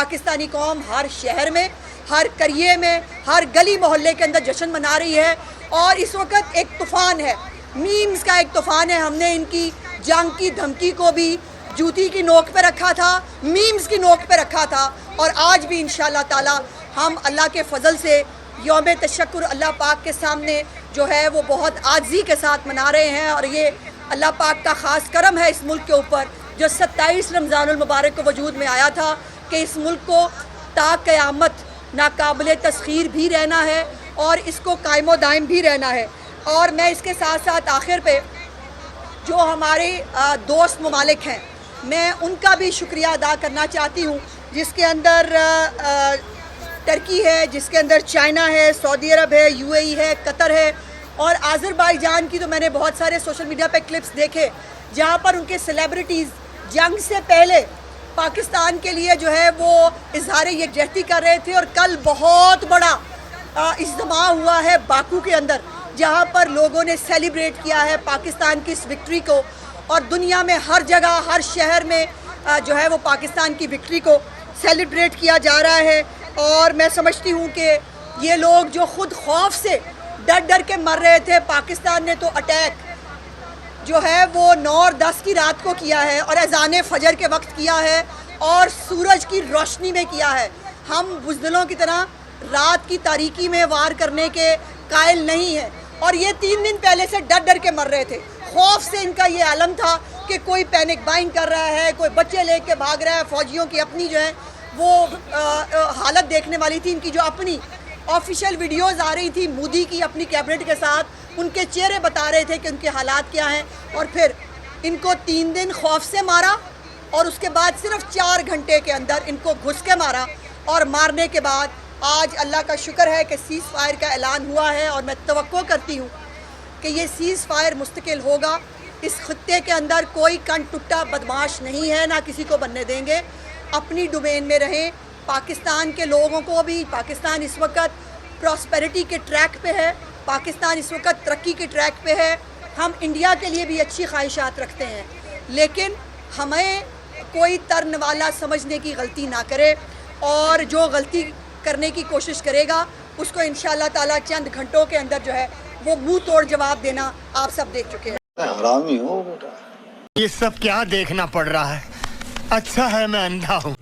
पाकिस्तानी कौम हर शहर में, हर करिए में, हर गली मोहल्ले के अंदर जश्न मना रही है। और इस वक्त एक तूफ़ान है, मीम्स का एक तूफ़ान है। हमने इनकी जंग की धमकी को भी जूती की नोक पे रखा था, मीम्स की नोक पे रखा था, और आज भी इंशाअल्लाह ताला हम अल्लाह के फ़ज़ल से यौम तशक्कुर अल्लाह पाक के सामने जो है वो बहुत आज़ी के साथ मना रहे हैं। और ये अल्लाह पाक का ख़ास करम है इस मुल्क के ऊपर, जो 27 रमज़ानुल मुबारक को वजूद में आया था कि इस मुल्क को ता क़यामत नाकाबिल तस्खीर भी रहना है और इसको कायमो दायम भी रहना है। और मैं इसके साथ साथ आखिर पे जो हमारे दोस्त ममालिक हैं, मैं उनका भी शुक्रिया अदा करना चाहती हूँ, जिसके अंदर टर्की है, जिसके अंदर चाइना है, सऊदी अरब है, यूएई है, कतर है, और आज़रबाईजान की तो मैंने बहुत सारे सोशल मीडिया पे क्लिप्स देखे जहाँ पर उनके सेलिब्रिटीज़ जंग से पहले पाकिस्तान के लिए जो है वो इजहार यकजहती कर रहे थे। और कल बहुत बड़ा इज्तिमा हुआ है बाकू के अंदर, जहाँ पर लोगों ने सेलिब्रेट किया है पाकिस्तान की इस विक्ट्री को, और दुनिया में हर जगह हर शहर में जो है वो पाकिस्तान की विक्ट्री को सेलिब्रेट किया जा रहा है। और मैं समझती हूँ कि ये लोग जो ख़ुद खौफ से डर डर के मर रहे थे, पाकिस्तान ने तो अटैक जो है वो 9 और 10 की रात को किया है और अज़ान फ़जर के वक्त किया है और सूरज की रोशनी में किया है। हम बुज़दिलों की तरह रात की तारीकी में वार करने के कायल नहीं हैं। और ये 3 दिन पहले से डर डर के मर रहे थे, खौफ से इनका ये आलम था कि कोई पैनिक बाइंग कर रहा है, कोई बच्चे लेके भाग रहा है। फ़ौजियों की अपनी जो है वो हालत देखने वाली थी, इनकी जो अपनी ऑफिशियल वीडियोज़ आ रही थी मोदी की अपनी कैबिनेट के साथ, उनके चेहरे बता रहे थे कि उनके हालात क्या हैं। और फिर इनको 3 दिन खौफ से मारा और उसके बाद सिर्फ 4 घंटे के अंदर इनको घुस के मारा। और मारने के बाद आज अल्लाह का शुक्र है कि सीज़ फायर का ऐलान हुआ है, और मैं तवक्को करती हूँ कि ये सीज़ फायर मुस्तकिल होगा। इस खत्ते के अंदर कोई कन टुट्टा बदमाश नहीं है, ना किसी को बनने देंगे। अपनी डोमेन में रहें। पाकिस्तान के लोगों को भी, पाकिस्तान इस वक्त प्रॉस्पेरिटी के ट्रैक पे है, पाकिस्तान इस वक्त तरक्की के ट्रैक पे है। हम इंडिया के लिए भी अच्छी ख्वाहिशात रखते हैं, लेकिन हमें कोई तरन वाला समझने की गलती ना करे, और जो गलती करने की कोशिश करेगा उसको इंशाअल्लाह ताला चंद घंटों के अंदर जो है वो मुंह तोड़ जवाब देना आप सब देख चुके हैं। हरामी हो बेटा, ये सब क्या देखना पड़ रहा है? अच्छा है मैं अंधा हूँ।